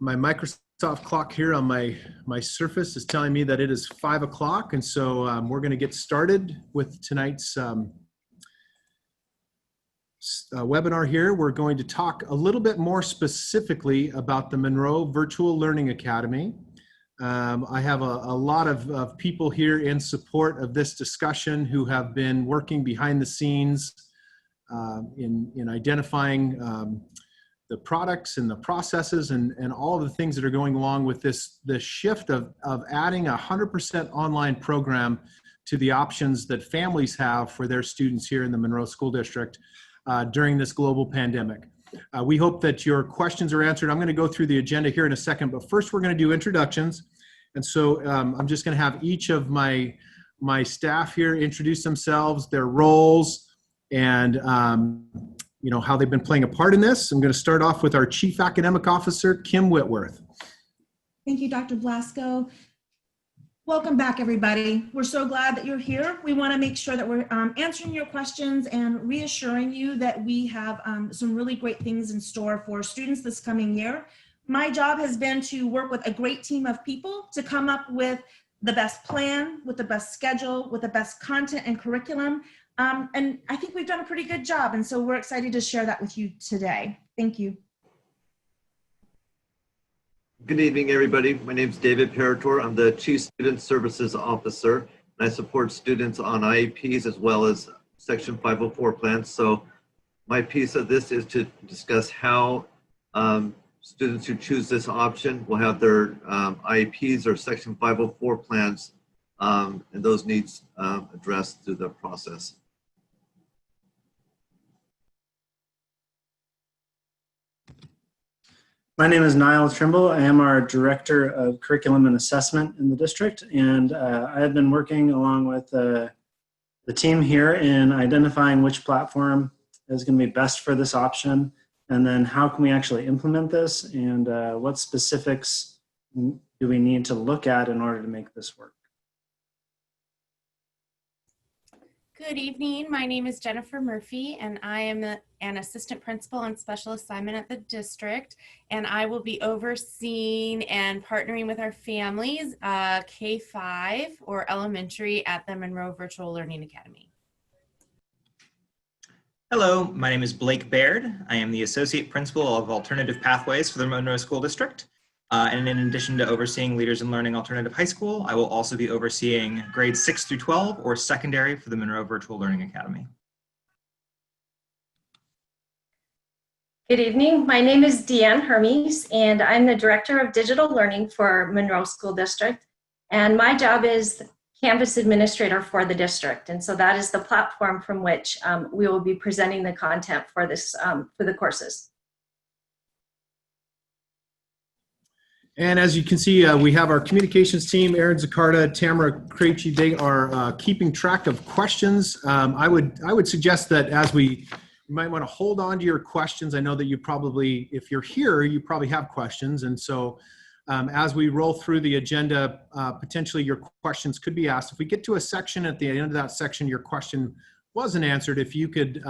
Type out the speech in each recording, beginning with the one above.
my Microsoft clock here on my Surface is telling me that it is 5 o'clock, and so we're going to get started with tonight's webinar here. We're going to talk a little bit more specifically about the Monroe Virtual Learning Academy. I have a lot of people here in support of this discussion who have been working behind the scenes in identifying the products and the processes and all of the things that are going along with this shift of adding a 100% online program to the options that families have for their students here in the Monroe School District during this global pandemic. We hope that your questions are answered. I'm going to go through the agenda here in a second, but first we're going to do introductions. And so I'm just going to have each of my staff here introduce themselves, their roles, and you know, how they've been playing a part in this. I'm going to start off with our Chief Academic Officer, Kim Whitworth. Thank you, Dr. Blasco. Welcome back, everybody. We're so glad that you're here. We want to make sure that we're answering your questions and reassuring you that we have some really great things in store for students this coming year. My job has been to work with a great team of people to come up with the best plan, with the best schedule, with the best content and curriculum. And I think we've done a pretty good job. And so we're excited to share that with you today. Thank you. Good evening, everybody. My name is David Peritor. I'm the Chief Student Services Officer, and I support students on IEPs as well as Section 504 plans. So my piece of this is to discuss how students who choose this option will have their IEPs or Section 504 plans and those needs addressed through the process. My name is Niall Trimble. I am our Director of Curriculum and Assessment in the district, and I have been working along with the team here in identifying which platform is going to be best for this option, and then how can we actually implement this, and what specifics do we need to look at in order to make this work. Good evening. My name is Jennifer Murphy, and I am an assistant principal on special assignment at the district, and I will be overseeing and partnering with our families K-5 or elementary at the Monroe Virtual Learning Academy. Hello, my name is Blake Baird. I am the associate principal of alternative pathways for the Monroe School District. And in addition to overseeing Leaders in Learning Alternative High School, I will also be overseeing grades 6 through 12 or secondary for the Monroe Virtual Learning Academy. Good evening. My name is Deanne Hermes, and I'm the Director of Digital Learning for Monroe School District. And my job is Canvas Administrator for the district. And so that is the platform from which we will be presenting the content for this for the courses. And as you can see, we have our communications team, Aaron Zaccarda, Tamara Krejci. They are keeping track of questions. I would suggest that as you might want to hold on to your questions. I know that you probably, if you're here, you probably have questions. And so as we roll through the agenda, potentially your questions could be asked. If we get to a section at the end of that section, your question wasn't answered, if you could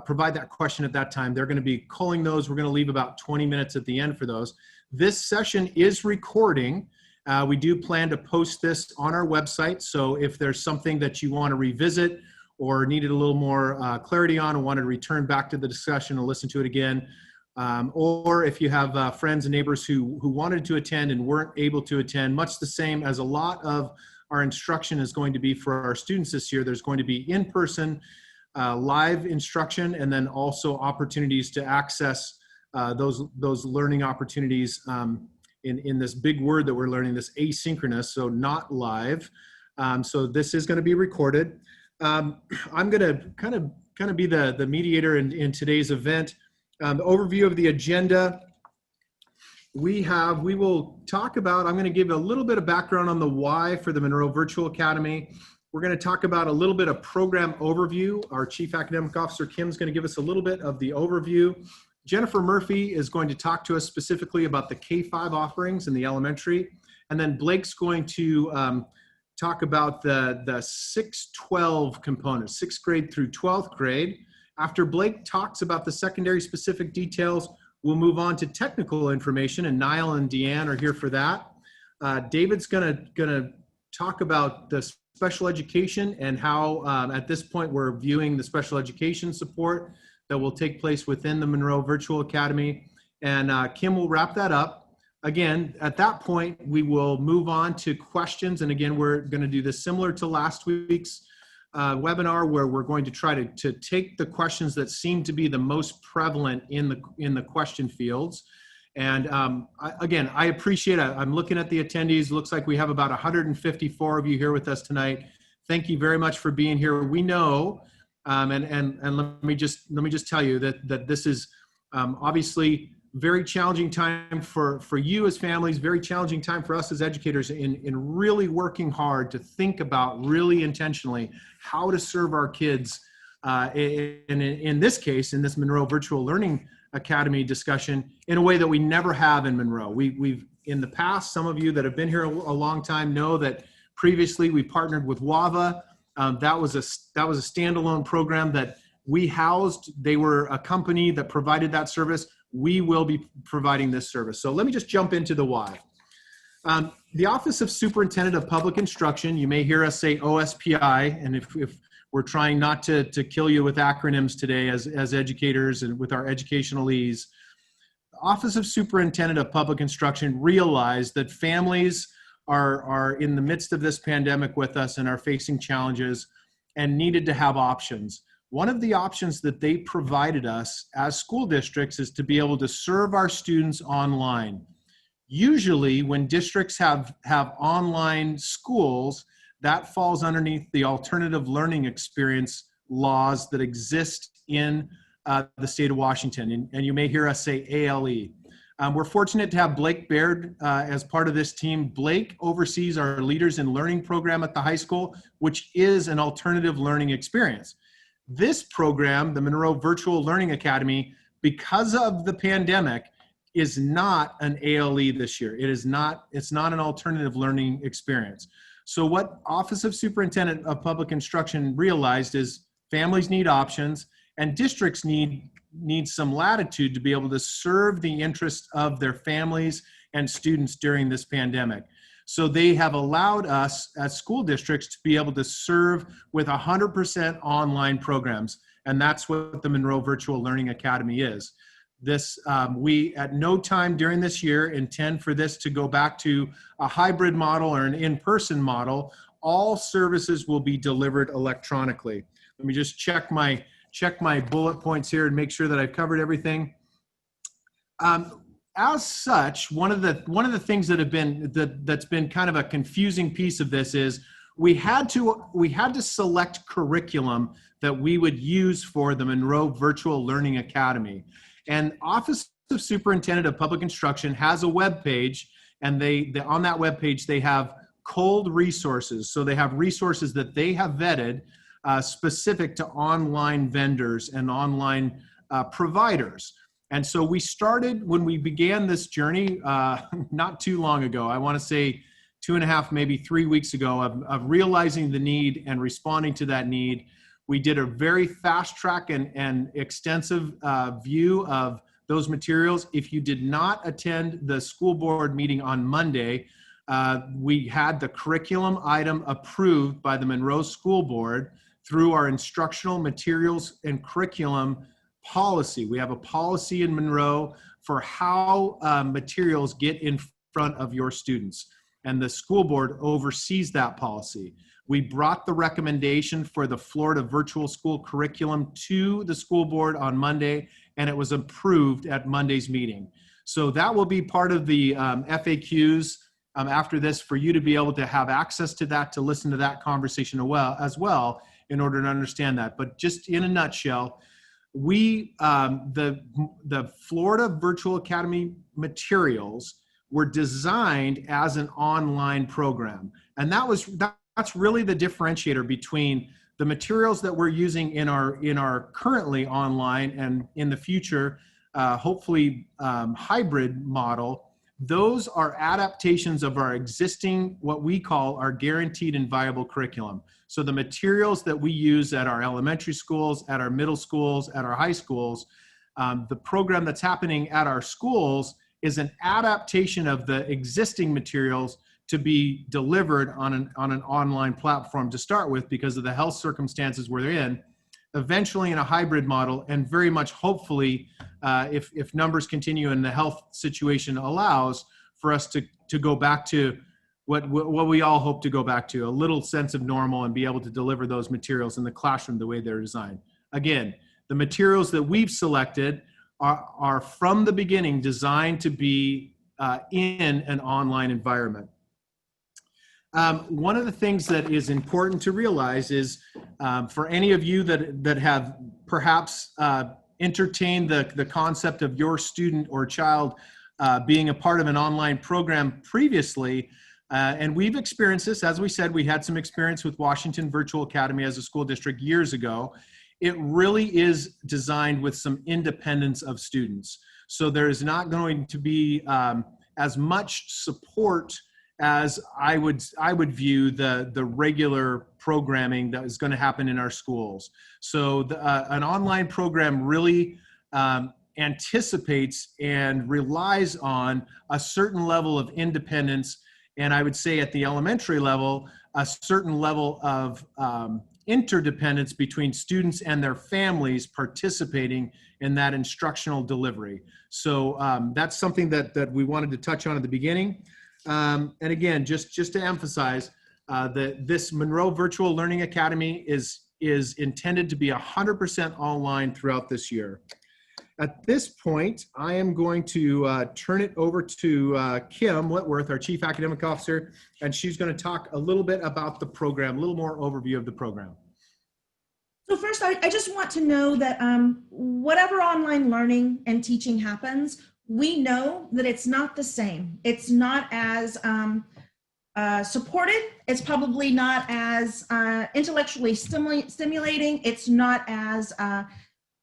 provide that question at that time. They're going to be culling those. We're going to leave about 20 minutes at the end for those. This session is recording. We do plan to post this on our website. So if there's something that you want to revisit or needed a little more clarity on and wanted to return back to the discussion and listen to it again, or if you have friends and neighbors who wanted to attend and weren't able to attend, much the same as a lot of our instruction is going to be for our students this year. There's going to be in-person live instruction, and then also opportunities to access those learning opportunities in this big word that we're learning, this asynchronous, so not live. So this is going to be recorded. I'm going to kind of be the mediator in today's event. The overview of the agenda. We will talk about, I'm going to give a little bit of background on the why for the Monroe Virtual Academy. We're going to talk about a little bit of program overview. Our Chief Academic Officer, Kim, is going to give us a little bit of the overview. Jennifer Murphy is going to talk to us specifically about the K-5 offerings in the elementary. And then Blake's going to talk about the 6-12 component, 6th grade through 12th grade. After Blake talks about the secondary specific details, we'll move on to technical information, and Niall and Deanne are here for that. David's gonna talk about the special education and how at this point we're viewing the special education support that will take place within the Monroe Virtual Academy. And Kim will wrap that up. Again, at that point, we will move on to questions. And again, we're going to do this similar to last week's webinar, where we're going to try to take the questions that seem to be the most prevalent in the question fields. And again, I appreciate it. I'm looking at the attendees. Looks like we have about 154 of you here with us tonight. Thank you very much for being here. We know, and let me just tell you that this is obviously very challenging time for you as families, very challenging time for us as educators in really working hard to think about really intentionally how to serve our kids in this case, in this Monroe Virtual Learning Academy discussion, in a way that we never have in Monroe. We've in the past, some of you that have been here a long time know that previously we partnered with WAVA. That was a standalone program that we housed. They were a company that provided that service. We will be providing this service. So let me just jump into the why. The Office of Superintendent of Public Instruction, you may hear us say OSPI, and if we're trying not to kill you with acronyms today as educators and with our educational ease, the Office of Superintendent of Public Instruction realized that families are in the midst of this pandemic with us and are facing challenges and needed to have options. One of the options that they provided us as school districts is to be able to serve our students online. Usually when districts have online schools, that falls underneath the alternative learning experience laws that exist in the state of Washington. And you may hear us say ALE. We're fortunate to have Blake Baird as part of this team. Blake oversees our Leaders in Learning program at the high school, which is an alternative learning experience. This program, the Monroe Virtual Learning Academy, because of the pandemic, is not an ALE this year. It's not an alternative learning experience. So what Office of Superintendent of Public Instruction realized is families need options and districts need some latitude to be able to serve the interests of their families and students during this pandemic. So they have allowed us as school districts to be able to serve with 100% online programs. And that's what the Monroe Virtual Learning Academy is. We at no time during this year intend for this to go back to a hybrid model or an in-person model. All services will be delivered electronically. Let me just check my bullet points here and make sure that I've covered everything. As such, one of the things that's been kind of a confusing piece of this is we had to select curriculum that we would use for the Monroe Virtual Learning Academy. And Office of Superintendent of Public Instruction has a web page, and on that web page they have cold resources. So they have resources that they have vetted specific to online vendors and online providers. And so we started, when we began this journey, not too long ago, I want to say 2.5, maybe 3 weeks ago, of realizing the need and responding to that need. We did a very fast track and extensive view of those materials. If you did not attend the school board meeting on Monday, we had the curriculum item approved by the Monroe School Board through our instructional materials and curriculum policy. We have a policy in Monroe for how materials get in front of your students, and the school board oversees that policy. We brought the recommendation for the Florida virtual school curriculum to the school board on Monday, and it was approved at Monday's meeting. So that will be part of the FAQs after this, for you to be able to have access to that, to listen to that conversation as well in order to understand that. But just in a nutshell, the Florida Virtual Academy materials were designed as an online program. And that's really the differentiator between the materials that we're using in our currently online and in the future, hopefully hybrid model. Those are adaptations of our existing, what we call our guaranteed and viable curriculum. So the materials that we use at our elementary schools, at our middle schools, at our high schools, The program that's happening at our schools is an adaptation of the existing materials to be delivered on an online platform to start with because of the health circumstances we're in, eventually in a hybrid model, and very much hopefully, if numbers continue and the health situation allows, for us to go back to what we all hope to go back to, a little sense of normal and be able to deliver those materials in the classroom the way they're designed. Again, the materials that we've selected are from the beginning designed to be in an online environment. One of the things that is important to realize is for any of you that have perhaps entertained the concept of your student or child being a part of an online program previously, and we've experienced this, as we said, we had some experience with Washington Virtual Academy as a school district years ago. It really is designed with some independence of students. So there is not going to be as much support as I would view the regular programming that is going to happen in our schools. So an online program really anticipates and relies on a certain level of independence, and I would say at the elementary level, a certain level of interdependence between students and their families participating in that instructional delivery. So that's something that we wanted to touch on at the beginning. And again, just to emphasize that this Monroe Virtual Learning Academy is intended to be 100% online throughout this year. At this point, I am going to turn it over to Kim Whitworth, our Chief Academic Officer, and she's going to talk a little bit about the program, a little more overview of the program. So first, I just want to know that whatever online learning and teaching happens, we know that it's not the same. It's not as supported. It's probably not as intellectually stimulating. It's not as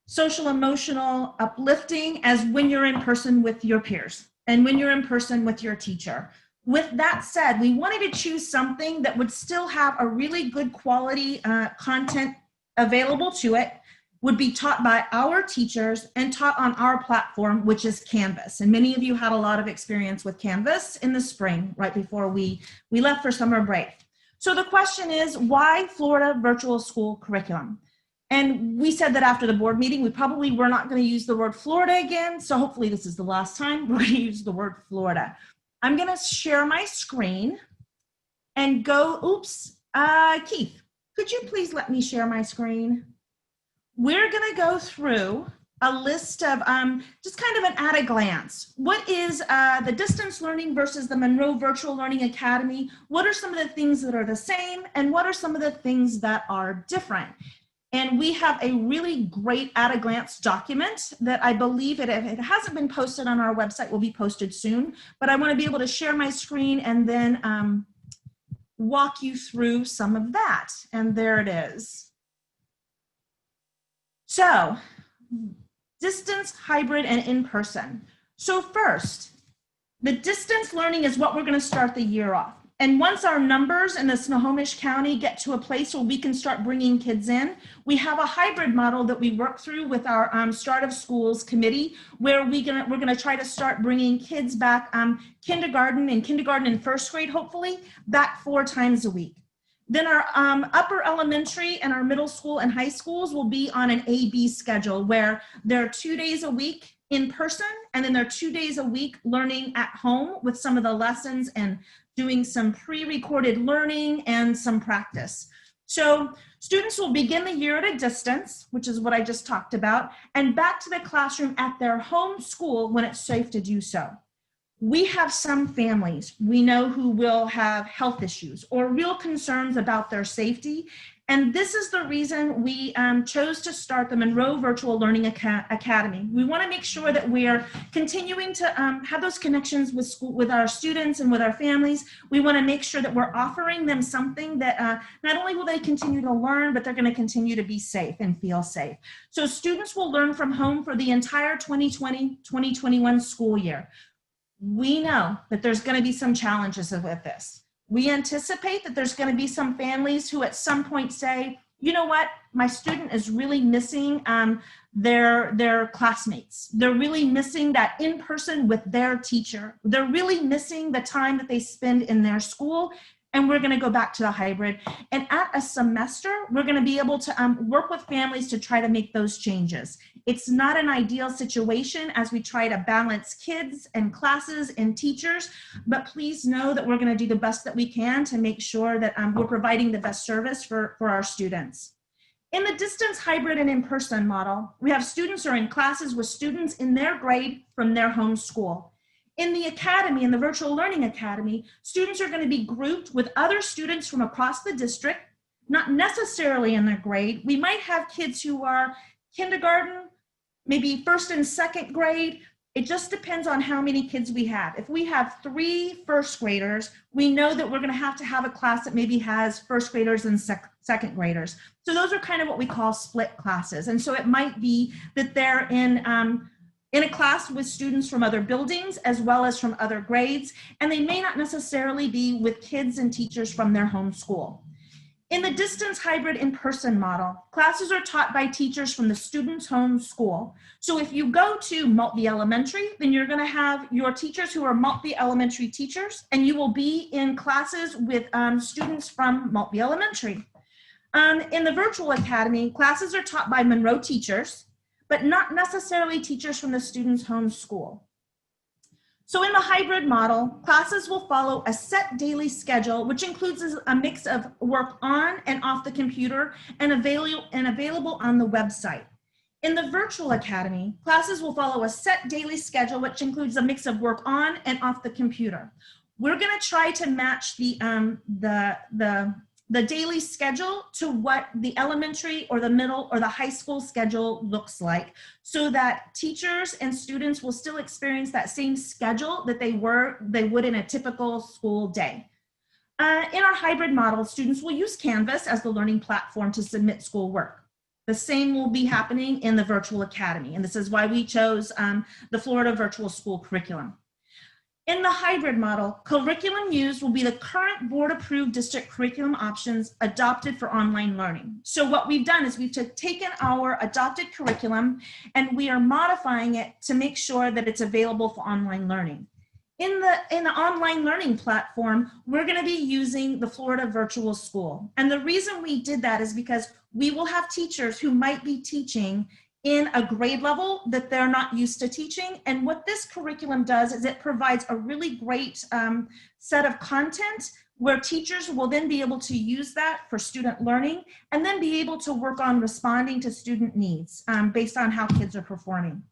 social, emotional, uplifting as when you're in person with your peers and when you're in person with your teacher. With that said, we wanted to choose something that would still have a really good quality content available to it, would be taught by our teachers and taught on our platform, which is Canvas. And many of you had a lot of experience with Canvas in the spring, right before we left for summer break. So the question is, why Florida virtual school curriculum? And we said that after the board meeting, we probably were not going to use the word Florida again. So hopefully this is the last time we're going to use the word Florida. I'm going to share my screen and go, Keith, could you please let me share my screen? We're going to go through a list of just kind of an at a glance. What is the distance learning versus the Monroe Virtual Learning Academy? What are some of the things that are the same? And what are some of the things that are different? And we have a really great at a glance document that I believe if it hasn't been posted on our website, will be posted soon. But I want to be able to share my screen and then walk you through some of that. And there it is. So, distance, hybrid, and in-person. So first, the distance learning is what we're going to start the year off. And once our numbers in the Snohomish County get to a place where we can start bringing kids in, we have a hybrid model that we work through with our Start of Schools committee, where we're gonna try to start bringing kids back kindergarten and first grade, hopefully, back 4 times a week. Then our upper elementary and our middle school and high schools will be on an A-B schedule, where they're 2 days a week in person, and then they're 2 days a week learning at home with some of the lessons and doing some pre-recorded learning and some practice. So students will begin the year at a distance, which is what I just talked about, and back to the classroom at their home school when it's safe to do so. We have some families we know who will have health issues or real concerns about their safety. And this is the reason we chose to start the Monroe Virtual Learning Academy. We want to make sure that we're continuing to have those connections with our students and with our families. We want to make sure that we're offering them something that not only will they continue to learn, but they're going to continue to be safe and feel safe. So students will learn from home for the entire 2020-2021 school year. We know that there's going to be some challenges with this. We anticipate that there's going to be some families who at some point say, you know what, my student is really missing their classmates. They're really missing that in person with their teacher. They're really missing the time that they spend in their school. And we're going to go back to the hybrid. And at a semester, we're going to be able to work with families to try to make those changes. It's not an ideal situation as we try to balance kids and classes and teachers, but please know that we're going to do the best that we can to make sure that we're providing the best service for our students. In the distance, hybrid, and in-person model, we have students who are in classes with students in their grade from their home school. In the academy, in the virtual learning academy, students are going to be grouped with other students from across the district, not necessarily in their grade. We might have kids who are kindergarten, maybe first and second grade. It just depends on how many kids we have. If we have 3 first graders, we know that we're going to have a class that maybe has first graders and second graders. So those are kind of what we call split classes. And so it might be that they're in a class with students from other buildings as well as from other grades, and they may not necessarily be with kids and teachers from their home school. In the distance, hybrid, in-person model, classes are taught by teachers from the student's home school. So if you go to Maltby Elementary, then you're going to have your teachers who are Maltby Elementary teachers, and you will be in classes with students from Maltby Elementary. In the virtual academy, classes are taught by Monroe teachers, but not necessarily teachers from the student's home school. So in the hybrid model, classes will follow a set daily schedule, which includes a mix of work on and off the computer and available on the website. In the virtual academy, classes will follow a set daily schedule, which includes a mix of work on and off the computer. We're going to try to match the daily schedule to what the elementary or the middle or the high school schedule looks like, so that teachers and students will still experience that same schedule that they would in a typical school day. In our hybrid model, students will use Canvas as the learning platform to submit schoolwork. The same will be happening in the virtual academy, and this is why we chose the Florida Virtual School Curriculum. In the hybrid model, curriculum used will be the current board-approved district curriculum options adopted for online learning. So what we've done is we've taken our adopted curriculum and we are modifying it to make sure that it's available for online learning. In the online learning platform, we're going to be using the Florida Virtual School. And the reason we did that is because we will have teachers who might be teaching in a grade level that they're not used to teaching. And what this curriculum does is it provides a really great set of content where teachers will then be able to use that for student learning and then be able to work on responding to student needs based on how kids are performing.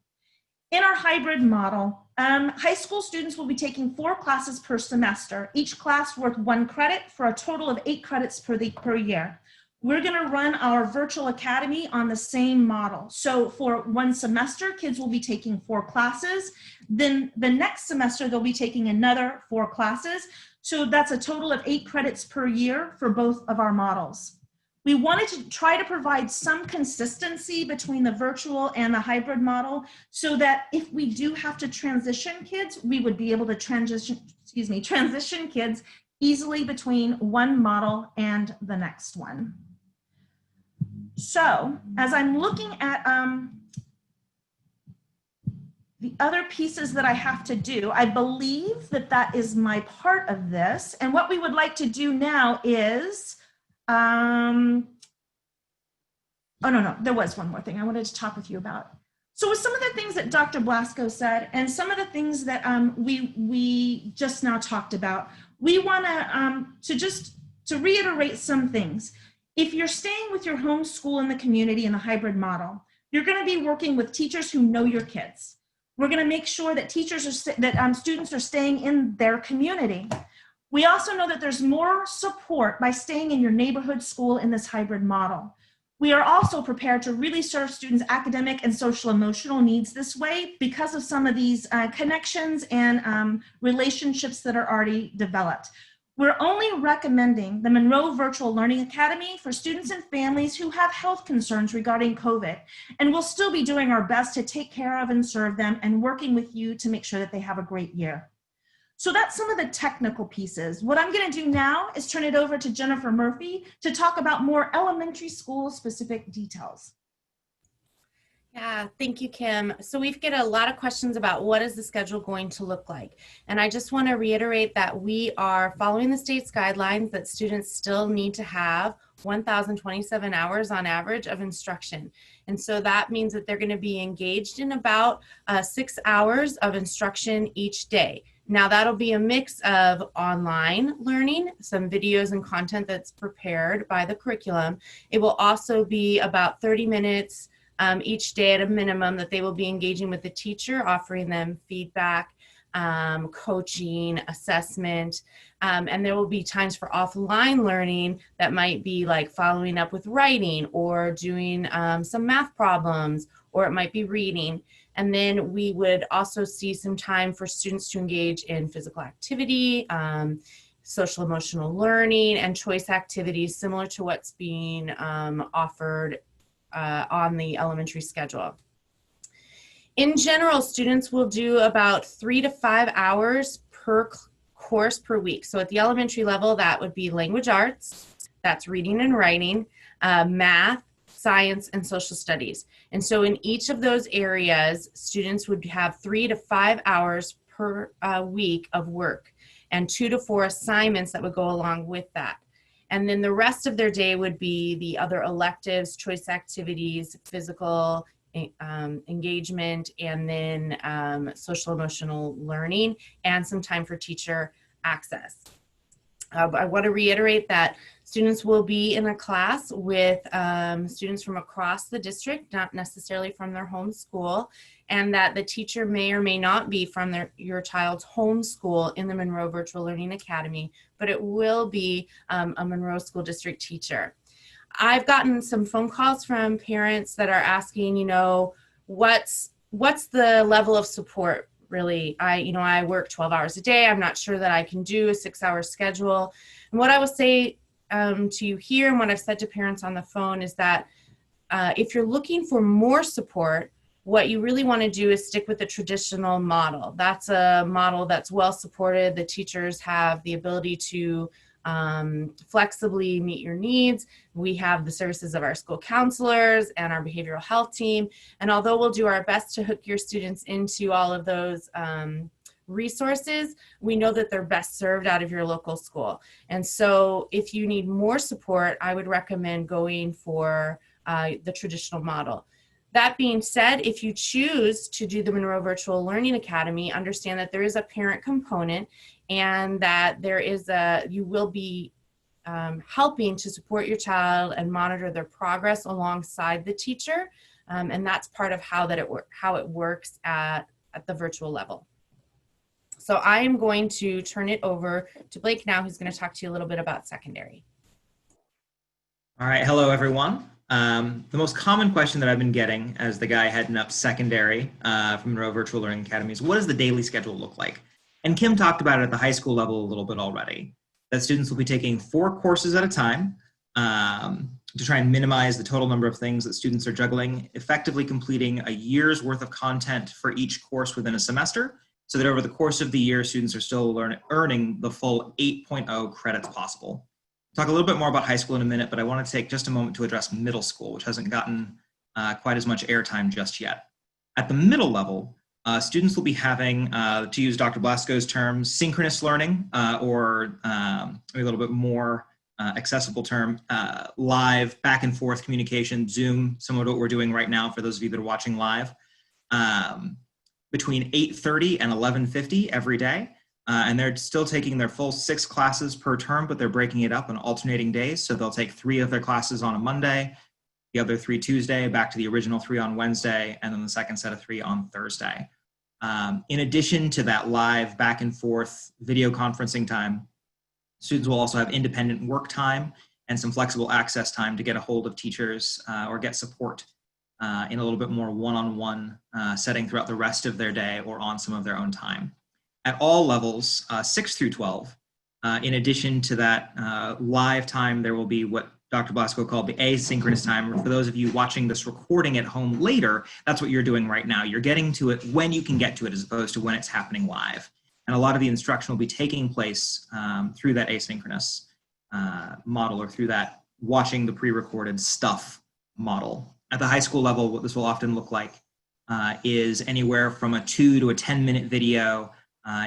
In our hybrid model, high school students will be taking 4 classes per semester, each class worth 1 credit for a total of 8 credits per year. We're going to run our virtual academy on the same model. So for 1 semester, kids will be taking 4 classes. Then the next semester, they'll be taking another 4 classes. So that's a total of 8 credits per year for both of our models. We wanted to try to provide some consistency between the virtual and the hybrid model so that if we do have to transition kids, we would be able to transition kids easily between one model and the next one. So as I'm looking at the other pieces that I have to do, I believe that that is my part of this. And what we would like to do now is, oh, no, there was one more thing I wanted to talk with you about. So with some of the things that Dr. Blasco said and some of the things that we just now talked about, we want to reiterate some things. If you're staying with your home school in the community in the hybrid model, you're going to be working with teachers who know your kids. We're going to make sure that students are staying in their community. We also know that there's more support by staying in your neighborhood school in this hybrid model. We are also prepared to really serve students' academic and social emotional needs this way because of some of these connections and relationships that are already developed. We're only recommending the Monroe Virtual Learning Academy for students and families who have health concerns regarding COVID, and we'll still be doing our best to take care of and serve them and working with you to make sure that they have a great year. So that's some of the technical pieces. What I'm going to do now is turn it over to Jennifer Murphy to talk about more elementary school specific details. Yeah, thank you, Kim. So we've get a lot of questions about what is the schedule going to look like. And I just want to reiterate that we are following the state's guidelines that students still need to have 1,027 hours on average of instruction. And so that means that they're going to be engaged in about 6 hours of instruction each day. Now that'll be a mix of online learning, some videos and content that's prepared by the curriculum. It will also be about 30 minutes each day at a minimum that they will be engaging with the teacher, offering them feedback, coaching, assessment, and there will be times for offline learning that might be like following up with writing or doing some math problems, or it might be reading. And then we would also see some time for students to engage in physical activity, social emotional learning, and choice activities similar to what's being offered on the elementary schedule. In general, students will do about 3 to 5 hours per course per week. So at the elementary level, that would be language arts, that's reading and writing, math, science, and social studies. And so in each of those areas, students would have 3 to 5 hours per week of work and 2 to 4 assignments that would go along with that. And then the rest of their day would be the other electives, choice activities, physical engagement, and then social emotional learning, and some time for teacher access. I want to reiterate that students will be in a class with students from across the district, not necessarily from their home school, and that the teacher may or may not be from your child's home school in the Monroe Virtual Learning Academy, but it will be a Monroe School District teacher. I've gotten some phone calls from parents that are asking, you know, what's the level of support really? I work 12 hours a day. I'm not sure that I can do a 6-hour schedule. And what I will say to you here, and what I've said to parents on the phone, is that if you're looking for more support, what you really want to do is stick with the traditional model. That's a model that's well supported. The teachers have the ability to flexibly meet your needs. We have the services of our school counselors and our behavioral health team. And although we'll do our best to hook your students into all of those resources, we know that they're best served out of your local school. And so if you need more support, I would recommend going for the traditional model. That being said, if you choose to do the Monroe Virtual Learning Academy, understand that there is a parent component, and that you will be helping to support your child and monitor their progress alongside the teacher, and that's part of how it works at the virtual level. So I am going to turn it over to Blake now, who's going to talk to you a little bit about secondary. All right, hello everyone. The most common question that I've been getting as the guy heading up secondary from Monroe Virtual Learning Academy is, what does the daily schedule look like? And Kim talked about it at the high school level a little bit already, that students will be taking 4 courses at a time to try and minimize the total number of things that students are juggling, effectively completing a year's worth of content for each course within a semester, so that over the course of the year, students are still earning the full 8.0 credits possible. Talk a little bit more about high school in a minute, but I want to take just a moment to address middle school, which hasn't gotten quite as much airtime just yet. At the middle level, students will be having, to use Dr. Blasco's term, synchronous learning, or maybe a little bit more accessible term, live back and forth communication, Zoom, similar to what we're doing right now for those of you that are watching live, between 8:30 and 11:50 every day. And they're still taking their full 6 classes per term, but they're breaking it up on alternating days. So they'll take 3 of their classes on a Monday, the other 3 Tuesday, back to the original 3 on Wednesday, and then the second set of 3 on Thursday. In addition to that live back and forth video conferencing time, students will also have independent work time and some flexible access time to get a hold of teachers or get support in a little bit more one-on-one setting throughout the rest of their day or on some of their own time. At all levels, 6 through 12, in addition to that live time, there will be what Dr. Blasco called the asynchronous time. For those of you watching this recording at home later, that's what you're doing right now. You're getting to it when you can get to it as opposed to when it's happening live. And a lot of the instruction will be taking place through that asynchronous model, or through that watching the pre-recorded stuff model. At the high school level, what this will often look like is anywhere from a 2 to a 10-minute video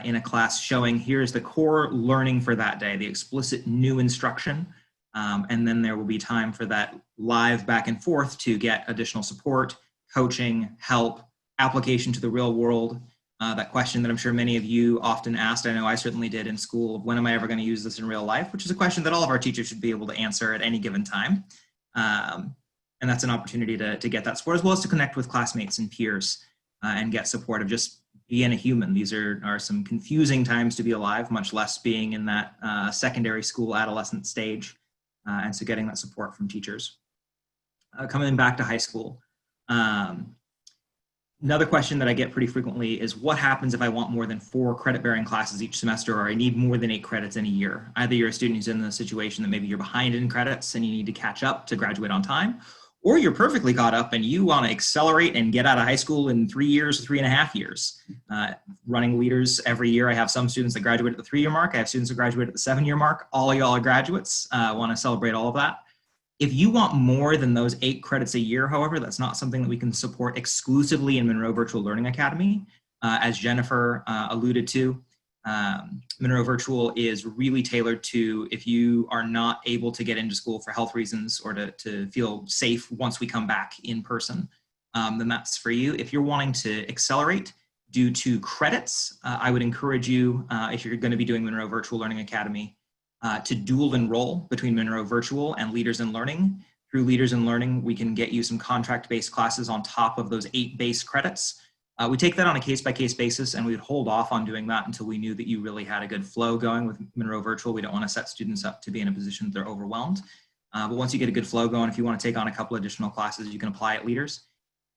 in a class showing here's the core learning for that day, the explicit new instruction. And then there will be time for that live back and forth to get additional support, coaching, help, application to the real world. That question that I'm sure many of you often asked, I know I certainly did in school, when am I ever going to use this in real life? Which is a question that all of our teachers should be able to answer at any given time. And that's an opportunity to get that support, as well as to connect with classmates and peers and get support of just being a human. These are some confusing times to be alive, much less being in that secondary school adolescent stage. And so getting that support from teachers. Coming back to high school. Another question that I get pretty frequently is what happens if I want more than 4 credit-bearing classes each semester, or I need more than 8 credits in a year? Either you're a student who's in the situation that maybe you're behind in credits and you need to catch up to graduate on time, or you're perfectly caught up and you want to accelerate and get out of high school in 3 years or 3.5 years. Running leaders every year, I have some students that graduate at the 3-year mark. I have students that graduate at the 7-year mark. All of y'all are graduates. Want to celebrate all of that. If you want more than those 8 credits a year, however, that's not something that we can support exclusively in Monroe Virtual Learning Academy. As Jennifer alluded to, Monroe Virtual is really tailored to if you are not able to get into school for health reasons or to feel safe once we come back in person, then that's for you. If you're wanting to accelerate due to credits, I would encourage you, if you're going to be doing Monroe Virtual Learning Academy, to dual enroll between Monroe Virtual and Leaders in Learning. Through Leaders in Learning, we can get you some contract-based classes on top of those 8 base credits. We take that on a case-by-case basis, and we would hold off on doing that until we knew that you really had a good flow going with Monroe Virtual. We don't want to set students up to be in a position that they're overwhelmed. But once you get a good flow going, if you want to take on a couple additional classes, you can apply at Leaders.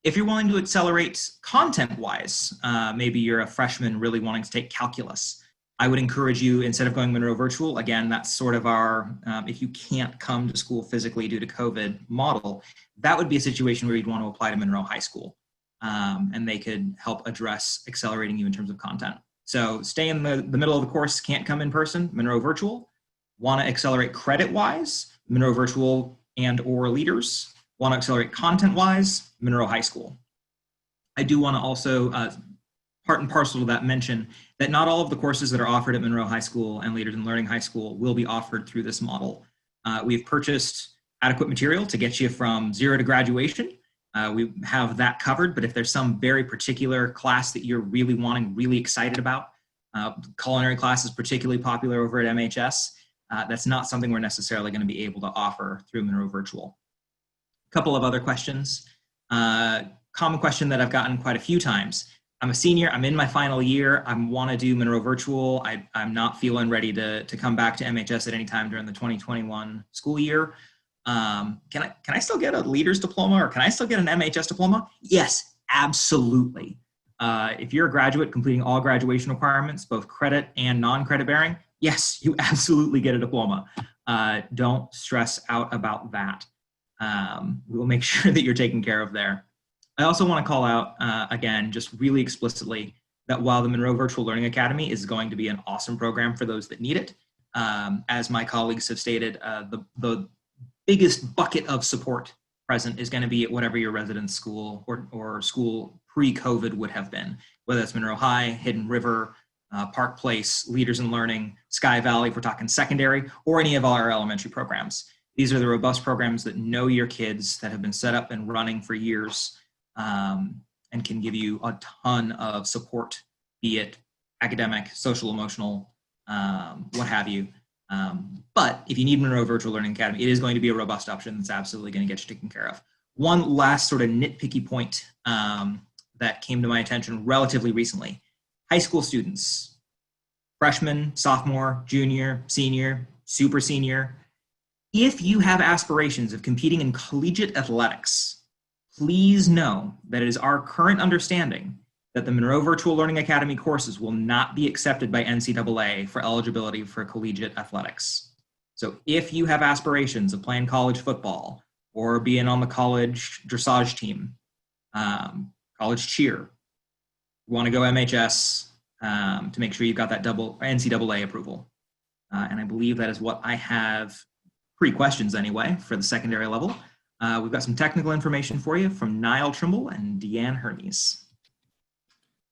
If you're willing to accelerate content-wise, maybe you're a freshman really wanting to take calculus, I would encourage you, instead of going Monroe Virtual, again, that's sort of our, if you can't come to school physically due to COVID model, that would be a situation where you'd want to apply to Monroe High School. And they could help address accelerating you in terms of content. So stay in the middle of the course, can't come in person, Monroe Virtual. Want to accelerate credit-wise, Monroe Virtual and or Leaders. Want to accelerate content-wise, Monroe High School. I do want to also, part and parcel to that, mention that not all of the courses that are offered at Monroe High School and Leaders in Learning High School will be offered through this model. We've purchased adequate material to get you from 0 to graduation. We have that covered, but if there's some very particular class that you're really wanting, really excited about, culinary class is particularly popular over at MHS, that's not something we're necessarily going to be able to offer through Monroe Virtual. A couple of other questions. Common question that I've gotten quite a few times. I'm a senior, I'm in my final year, I want to do Monroe Virtual. I'm not feeling ready to come back to MHS at any time during the 2021 school year. Can I still get a Leaders diploma, or can I still get an MHS diploma? Yes, absolutely. If you're a graduate completing all graduation requirements, both credit and non-credit bearing, yes, you absolutely get a diploma. Don't stress out about that. We will make sure that you're taken care of there. I also want to call out, again, just really explicitly, that while the Monroe Virtual Learning Academy is going to be an awesome program for those that need it, as my colleagues have stated, the biggest bucket of support present is going to be at whatever your residence school or school pre-COVID would have been, whether it's Monroe High, Hidden River, Park Place, Leaders in Learning, Sky Valley, if we're talking secondary, or any of our elementary programs. These are the robust programs that know your kids, that have been set up and running for years, and can give you a ton of support, be it academic, social, emotional, what have you. But if you need Monroe Virtual Learning Academy, it is going to be a robust option that's absolutely going to get you taken care of. One last sort of nitpicky point that came to my attention relatively recently. High school students, freshman, sophomore, junior, senior, super senior. If you have aspirations of competing in collegiate athletics, please know that it is our current understanding that the Monroe Virtual Learning Academy courses will not be accepted by NCAA for eligibility for collegiate athletics. So if you have aspirations of playing college football or being on the college dressage team, college cheer, you want to go MHS, to make sure you've got that NCAA approval. And I believe that is what I have pre-questions anyway for the secondary level. We've got some technical information for you from Niall Trimble and Deanne Hermes.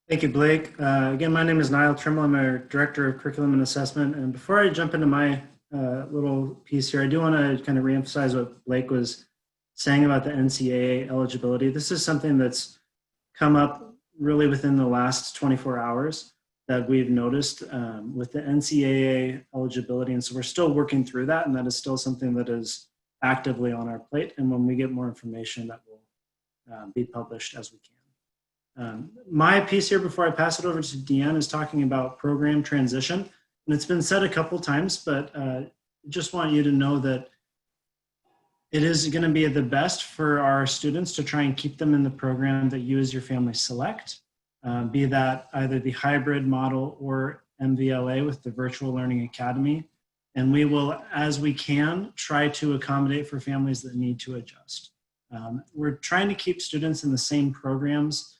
Thank you, Blake. Again, my name is Niall Trimble. I'm our Director of Curriculum and Assessment. And before I jump into my little piece here, I do want to kind of reemphasize what Blake was saying about the NCAA eligibility. This is something that's come up really within the last 24 hours that we've noticed with the NCAA eligibility. And so we're still working through that, and that is still something that is actively on our plate. And when we get more information, that will be published as we can. My piece here before I pass it over to Deanne is talking about program transition. And it's been said a couple times, but just want you to know that it is going to be the best for our students to try and keep them in the program that you as your family select, be that either the hybrid model or MVLA with the Virtual Learning Academy. And we will, as we can, try to accommodate for families that need to adjust. We're trying to keep students in the same programs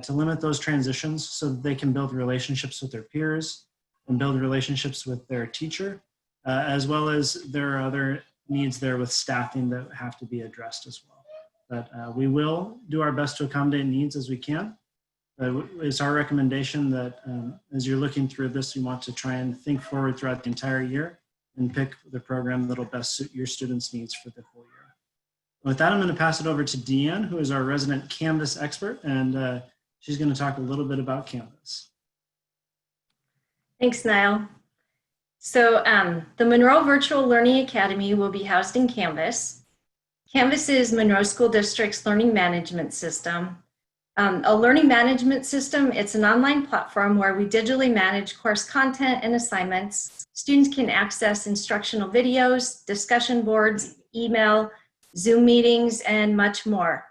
to limit those transitions so that they can build relationships with their peers and build relationships with their teacher, as well as there are other needs there with staffing that have to be addressed as well. But we will do our best to accommodate needs as we can. It's our recommendation that as you're looking through this, you want to try and think forward throughout the entire year and pick the program that'll best suit your students' needs for the whole year. With that, I'm going to pass it over to Deanne, who is our resident Canvas expert, and she's going to talk a little bit about Canvas. Thanks, Niall. So the Monroe Virtual Learning Academy will be housed in Canvas. Canvas is Monroe School District's learning management system. A learning management system, it's an online platform where we digitally manage course content and assignments. Students can access instructional videos, discussion boards, email, Zoom meetings, and much more.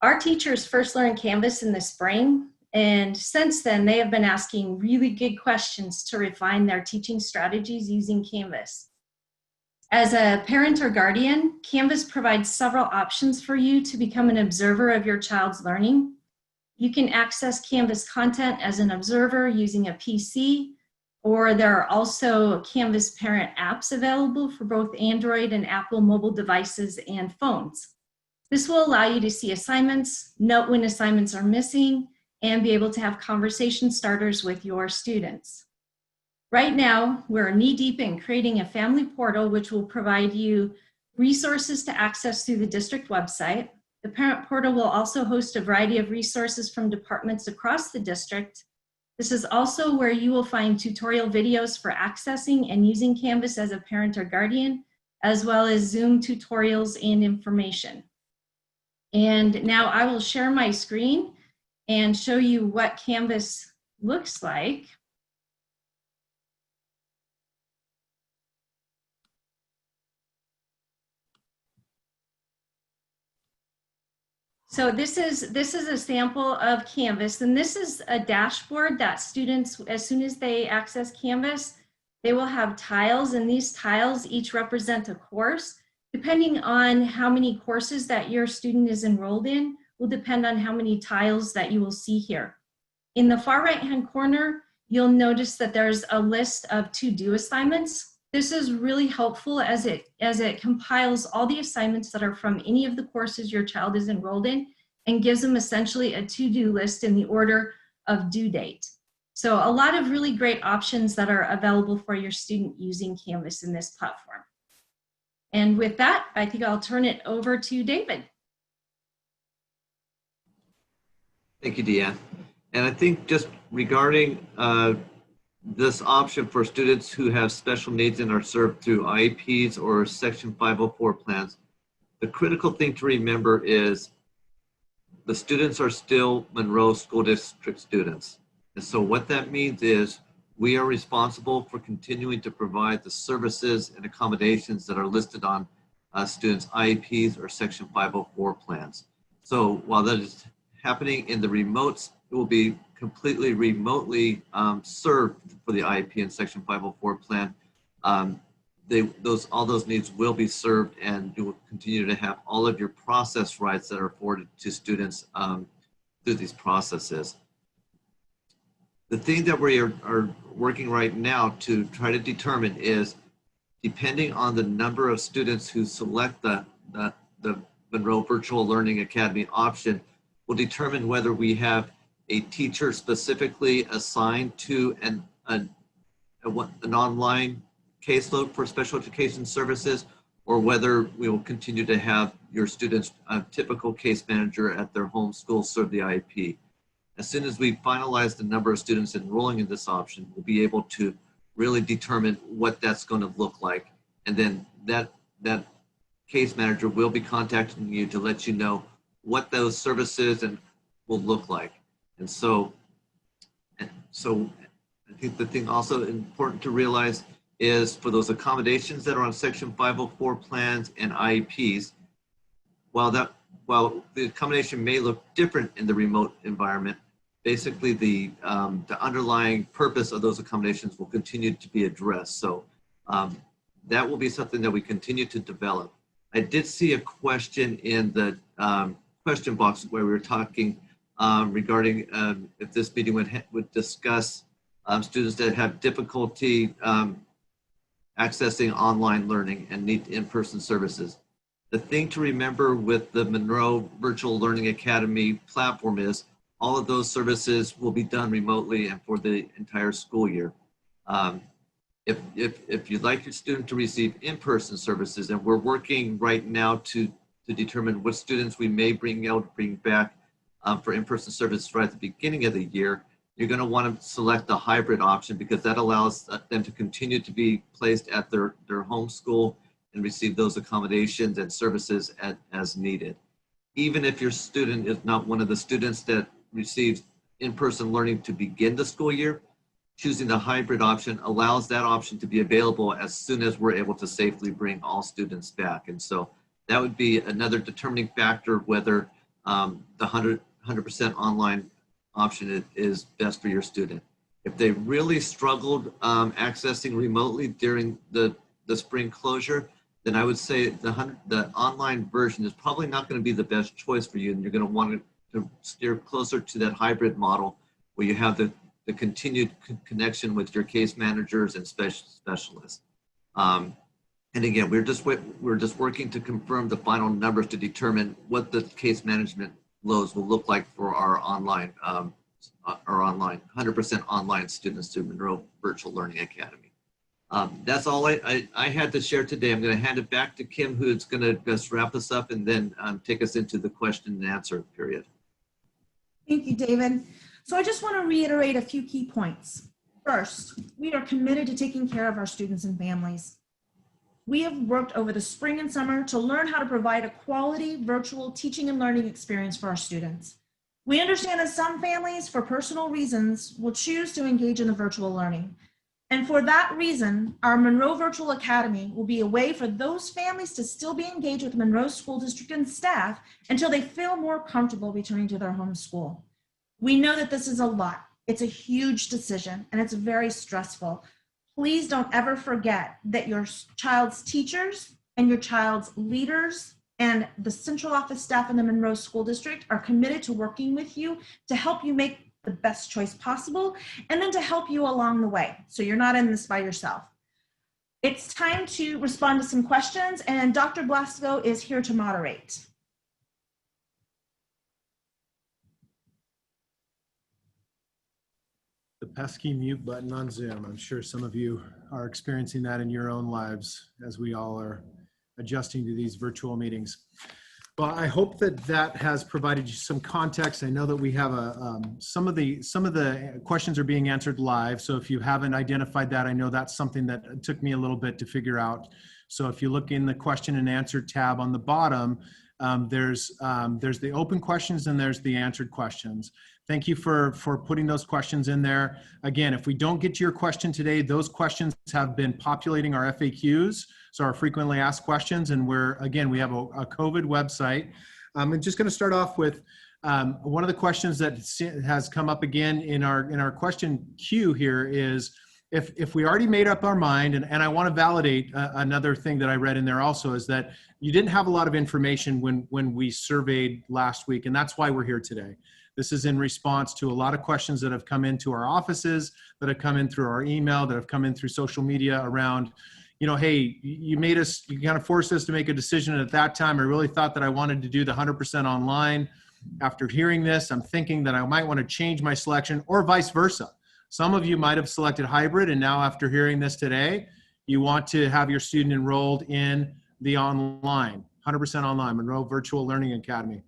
Our teachers first learned Canvas in the spring, and since then they have been asking really good questions to refine their teaching strategies using Canvas. As a parent or guardian, Canvas provides several options for you to become an observer of your child's learning. You can access Canvas content as an observer using a PC, or there are also Canvas parent apps available for both Android and Apple mobile devices and phones. This will allow you to see assignments, note when assignments are missing, and be able to have conversation starters with your students. Right now, we're knee-deep in creating a family portal which will provide you resources to access through the district website. The parent portal will also host a variety of resources from departments across the district. This is also where you will find tutorial videos for accessing and using Canvas as a parent or guardian, as well as Zoom tutorials and information. And now I will share my screen and show you what Canvas looks like. So this is a sample of Canvas, and this is a dashboard that students, as soon as they access Canvas, they will have tiles, and these tiles each represent a course. Depending on how many courses that your student is enrolled in will depend on how many tiles that you will see here. In the far right-hand corner, you'll notice that there's a list of to-do assignments. This is really helpful as it compiles all the assignments that are from any of the courses your child is enrolled in and gives them essentially a to-do list in the order of due date. So a lot of really great options that are available for your student using Canvas in this platform. And with that, I think I'll turn it over to David. Thank you, Deanne. And I think just regarding this option for students who have special needs and are served through IEPs or Section 504 plans, the critical thing to remember is the students are still Monroe School District students. And so what that means is we are responsible for continuing to provide the services and accommodations that are listed on students' IEPs or Section 504 plans. So while that is happening in the remotes, it will be completely remotely served for the IEP and Section 504 plan. All those needs will be served, and you will continue to have all of your process rights that are afforded to students through these processes. The thing that we are working right now to try to determine is, depending on the number of students who select the Monroe Virtual Learning Academy option, will determine whether we have a teacher specifically assigned to an online caseload for special education services, or whether we will continue to have your students, a typical case manager at their home school, serve the IEP. As soon as we finalize the number of students enrolling in this option, we'll be able to really determine what that's going to look like. And then that case manager will be contacting you to let you know what those services and will look like. And so I think the thing also important to realize is, for those accommodations that are on Section 504 plans and IEPs, while the accommodation may look different in the remote environment, basically the underlying purpose of those accommodations will continue to be addressed. So that will be something that we continue to develop. I did see a question in the question box where we were talking regarding if this meeting would discuss students that have difficulty accessing online learning and need in-person services. The thing to remember with the Monroe Virtual Learning Academy platform is all of those services will be done remotely and for the entire school year. If you'd like your student to receive in-person services, and we're working right now to determine what students we may bring back for in-person services right at the beginning of the year, you're going to want to select the hybrid option, because that allows them to continue to be placed at their home school and receive those accommodations and services as needed. Even if your student is not one of the students that receives in-person learning to begin the school year, choosing the hybrid option allows that option to be available as soon as we're able to safely bring all students back. And so that would be another determining factor whether the 100% online option is best for your student. If they really struggled accessing remotely during the spring closure, then I would say the online version is probably not going to be the best choice for you, and you're going to want to steer closer to that hybrid model where you have the continued connection with your case managers and specialists. And again, we're just working to confirm the final numbers to determine what the case management loads will look like for our online 100% online students through Monroe Virtual Learning Academy. That's all I had to share today. I'm going to hand it back to Kim, who's going to just wrap us up and then take us into the question and answer period. Thank you, David. So I just want to reiterate a few key points. First, we are committed to taking care of our students and families. We have worked over the spring and summer to learn how to provide a quality virtual teaching and learning experience for our students. We understand that some families, for personal reasons, will choose to engage in the virtual learning. And for that reason, our Monroe Virtual Academy will be a way for those families to still be engaged with Monroe School District and staff until they feel more comfortable returning to their home school. We know that this is a lot. It's a huge decision and it's very stressful. Please don't ever forget that your child's teachers and your child's leaders and the central office staff in the Monroe School District are committed to working with you to help you make the best choice possible and then to help you along the way. So you're not in this by yourself. It's time to respond to some questions, and Dr. Blasco is here to moderate. The pesky mute button on Zoom. I'm sure some of you are experiencing that in your own lives as we all are adjusting to these virtual meetings. Well, I hope that has provided you some context. I know that we have some of the questions are being answered live. So if you haven't identified that, I know that's something that took me a little bit to figure out. So if you look in the question and answer tab on the bottom, there's the open questions and there's the answered questions. Thank you for putting those questions in there. Again, if we don't get to your question today, those questions have been populating our FAQs, so our frequently asked questions, and we have a COVID website. I'm just going to start off with one of the questions that has come up again in our question queue here is, if we already made up our mind, and I want to validate another thing that I read in there also, is that you didn't have a lot of information when we surveyed last week, and that's why we're here today. This is in response to a lot of questions that have come into our offices, that have come in through our email, that have come in through social media around, you know, hey, you kind of forced us to make a decision at that time. I really thought that I wanted to do the 100% online. After hearing this, I'm thinking that I might want to change my selection, or vice versa. Some of you might have selected hybrid, and now after hearing this today, you want to have your student enrolled in the online, 100% online, Monroe Virtual Learning Academy.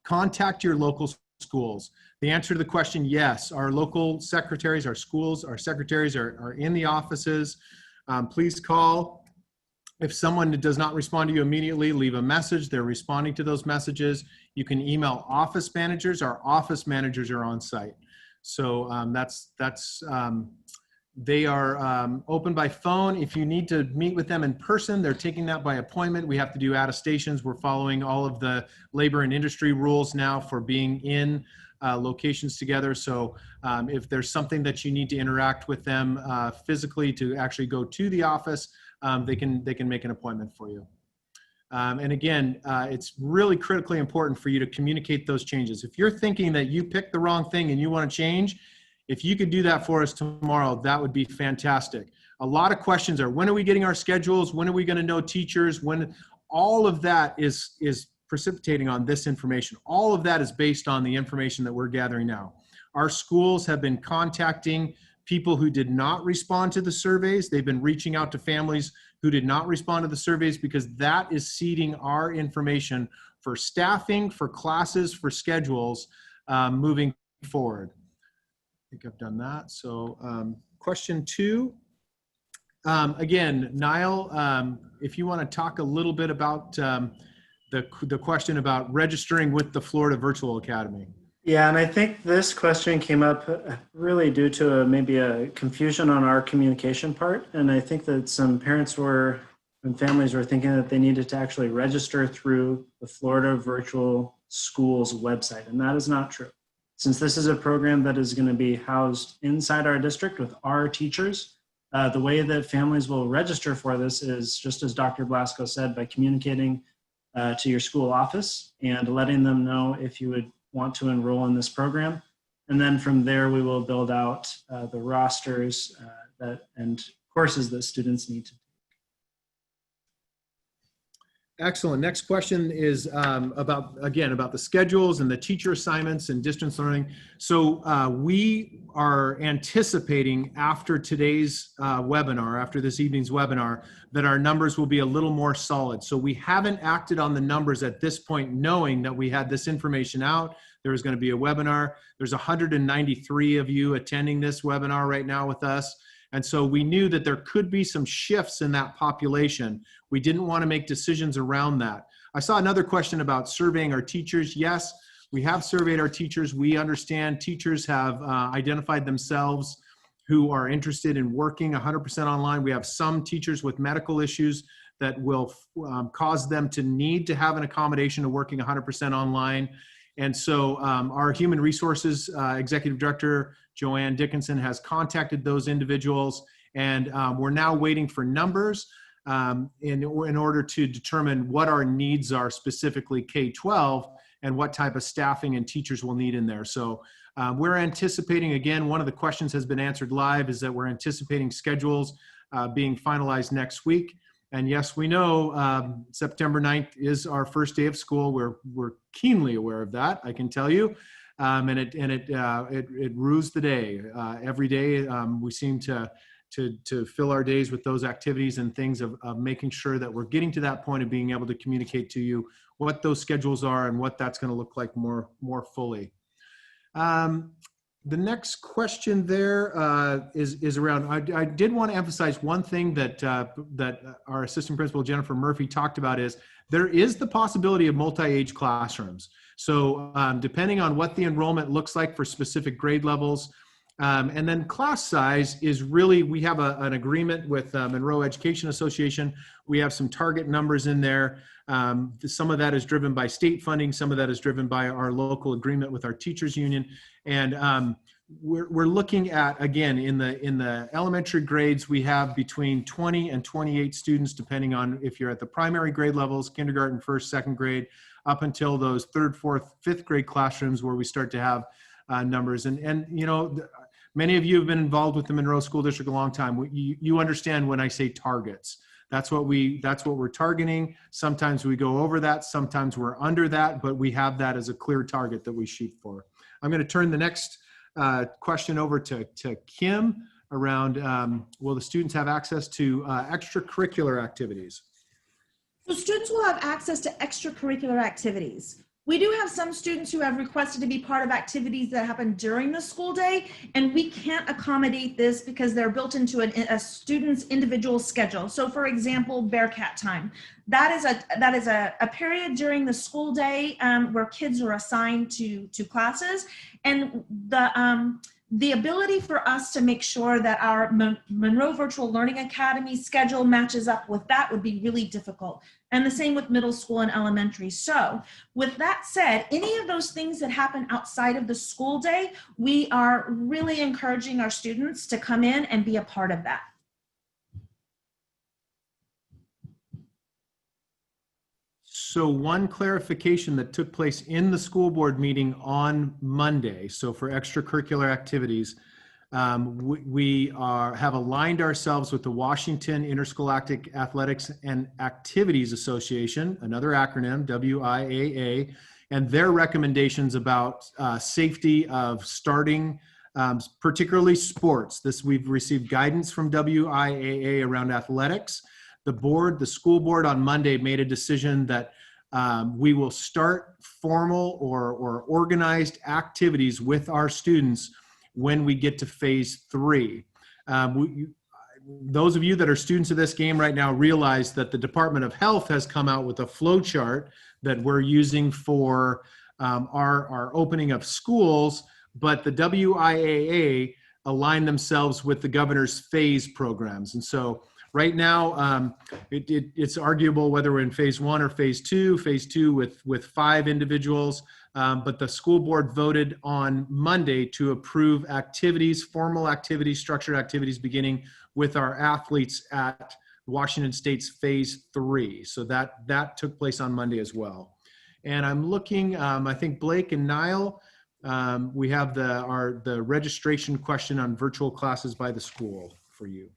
Contact your local schools. The answer to the question, yes, our local secretaries, our schools, our secretaries are in the offices. Please call. If someone does not respond to you immediately, leave a message. They're responding to those messages. You can email office managers. Our office managers are on site. So they are open by phone. If you need to meet with them in person, they're taking that by appointment. We have to do attestations. We're following all of the labor and industry rules now for being in locations together. So if there's something that you need to interact with them physically to actually go to the office, they can make an appointment for you. And again, it's really critically important for you to communicate those changes. If you're thinking that you picked the wrong thing and you want to change, if you could do that for us tomorrow, that would be fantastic. A lot of questions are, when are we getting our schedules? When are we going to know teachers? When all of that is precipitating on this information. All of that is based on the information that we're gathering now. Our schools have been contacting people who did not respond to the surveys. They've been reaching out to families who did not respond to the surveys, because that is seeding our information for staffing, for classes, for schedules moving forward. I think I've done that. So question 2. Again, Niall, if you want to talk a little bit about the question about registering with the Florida Virtual Academy. Yeah, and I think this question came up really due to maybe a confusion on our communication part. And I think that some parents and families were thinking that they needed to actually register through the Florida Virtual Schools website. And that is not true. Since this is a program that is going to be housed inside our district with our teachers, the way that families will register for this is, just as Dr. Blasco said, by communicating to your school office and letting them know if you would want to enroll in this program. And then from there, we will build out the rosters and courses that students need to take. Excellent. Next question is about the schedules and the teacher assignments and distance learning. So we are anticipating after today's webinar, after this evening's webinar, that our numbers will be a little more solid. So we haven't acted on the numbers at this point, knowing that we had this information out. There was going to be a webinar. There's 193 of you attending this webinar right now with us. And so we knew that there could be some shifts in that population. We didn't want to make decisions around that. I saw another question about surveying our teachers. Yes, we have surveyed our teachers. We understand teachers have identified themselves who are interested in working 100% online. We have some teachers with medical issues that will cause them to need to have an accommodation of working 100% online. And so our Human Resources Executive Director, Joanne Dickinson, has contacted those individuals, and we're now waiting for numbers in order to determine what our needs are, specifically K-12, and what type of staffing and teachers we'll need in there. So we're anticipating, again, one of the questions has been answered live, is that we're anticipating schedules being finalized next week. And yes, we know September 9th is our first day of school. We're keenly aware of that, I can tell you. And it rues the day. Every day we seem to fill our days with those activities and things of making sure that we're getting to that point of being able to communicate to you what those schedules are and what that's going to look like more fully. The next question there is around, I did want to emphasize one thing that our assistant principal, Jennifer Murphy, talked about, is there is the possibility of multi-age classrooms. So depending on what the enrollment looks like for specific grade levels, and then class size is really, we have an agreement with Monroe Education Association. We have some target numbers in there. Some of that is driven by state funding. Some of that is driven by our local agreement with our teachers union. And we're looking at, again, in the elementary grades, we have between 20 and 28 students, depending on if you're at the primary grade levels, kindergarten, first, second grade, up until those third, fourth, fifth grade classrooms where we start to have numbers. And you know, many of you have been involved with the Monroe School District a long time. You understand when I say targets. That's what we're targeting. Sometimes we go over that, sometimes we're under that, but we have that as a clear target that we shoot for. I'm going to turn the next question over to Kim around, will the students have access to extracurricular activities? So students will have access to extracurricular activities. We do have some students who have requested to be part of activities that happen during the school day, and we can't accommodate this because they're built into a student's individual schedule. So for example, Bearcat time. That is a period during the school day where kids are assigned to classes, and the ability for us to make sure that our Monroe Virtual Learning Academy schedule matches up with that would be really difficult. And the same with middle school and elementary. So with that said, any of those things that happen outside of the school day, we are really encouraging our students to come in and be a part of that. So one clarification that took place in the school board meeting on Monday. So for extracurricular activities, we have aligned ourselves with the Washington Interscholastic Athletics and Activities Association, another acronym, WIAA, and their recommendations about safety of starting, particularly sports. We've received guidance from WIAA around athletics. The school board on Monday made a decision that we will start formal or organized activities with our students when we get to phase 3. Those of you that are students of this game right now realize that the Department of Health has come out with a flow chart that we're using for our opening of schools, but the WIAA aligned themselves with the governor's phase programs. And so right now, it's arguable whether we're in phase 1 or phase 2 with 5 individuals. But the school board voted on Monday to approve activities, formal activities, structured activities beginning with our athletes at Washington State's phase 3. So that took place on Monday as well. And I'm looking, I think Blake and Niall, we have the registration question on virtual classes by the school for you.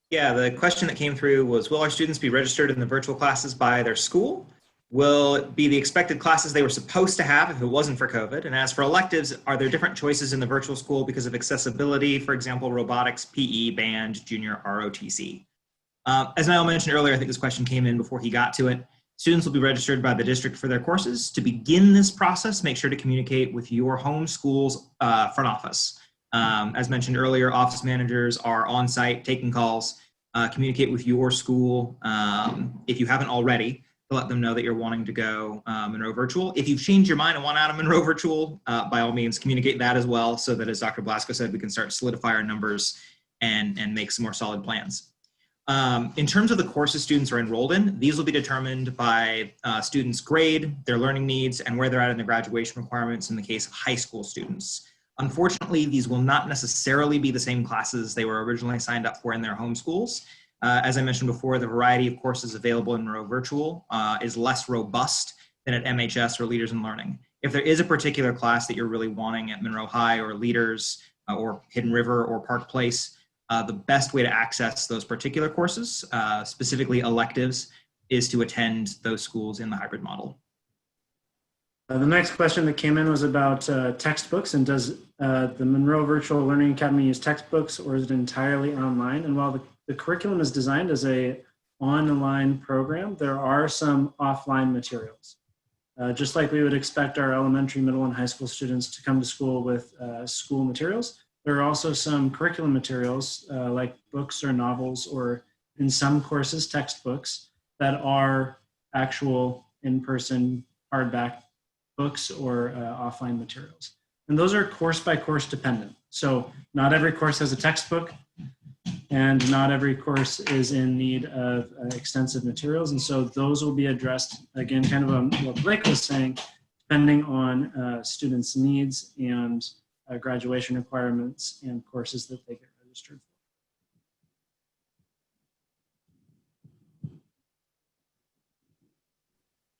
Yeah, the question that came through was, will our students be registered in the virtual classes by their school? Will it be the expected classes they were supposed to have if it wasn't for COVID? And as for electives, are there different choices in the virtual school because of accessibility, for example, robotics, PE, band, junior, ROTC? As Niall mentioned earlier, I think this question came in before he got to it. Students will be registered by the district for their courses. To begin this process, make sure to communicate with your home school's front office. As mentioned earlier, office managers are on site taking calls. Communicate with your school if you haven't already, to let them know that you're wanting to go Monroe Virtual. If you've changed your mind and want out of Monroe Virtual, by all means, communicate that as well, so that, as Dr. Blasco said, we can start to solidify our numbers and make some more solid plans. In terms of the courses students are enrolled in, these will be determined by students' grade, their learning needs, and where they're at in the graduation requirements in the case of high school students. Unfortunately, these will not necessarily be the same classes they were originally signed up for in their home schools. As I mentioned before, the variety of courses available in Monroe Virtual is less robust than at MHS or Leaders in Learning. If there is a particular class that you're really wanting at Monroe High or Leaders or Hidden River or Park Place, the best way to access those particular courses, specifically electives, is to attend those schools in the hybrid model. The next question that came in was about textbooks, and does the Monroe Virtual Learning Academy use textbooks, or is it entirely online? And while the curriculum is designed as an online program, there are some offline materials. Just like we would expect our elementary, middle, and high school students to come to school with school materials, there are also some curriculum materials like books or novels, or in some courses, textbooks, that are actual in-person hardback books or offline materials. And those are course by course dependent. So not every course has a textbook, and not every course is in need of extensive materials. And so those will be addressed, again, kind of what Blake was saying, depending on students' needs and graduation requirements and courses that they get registered for.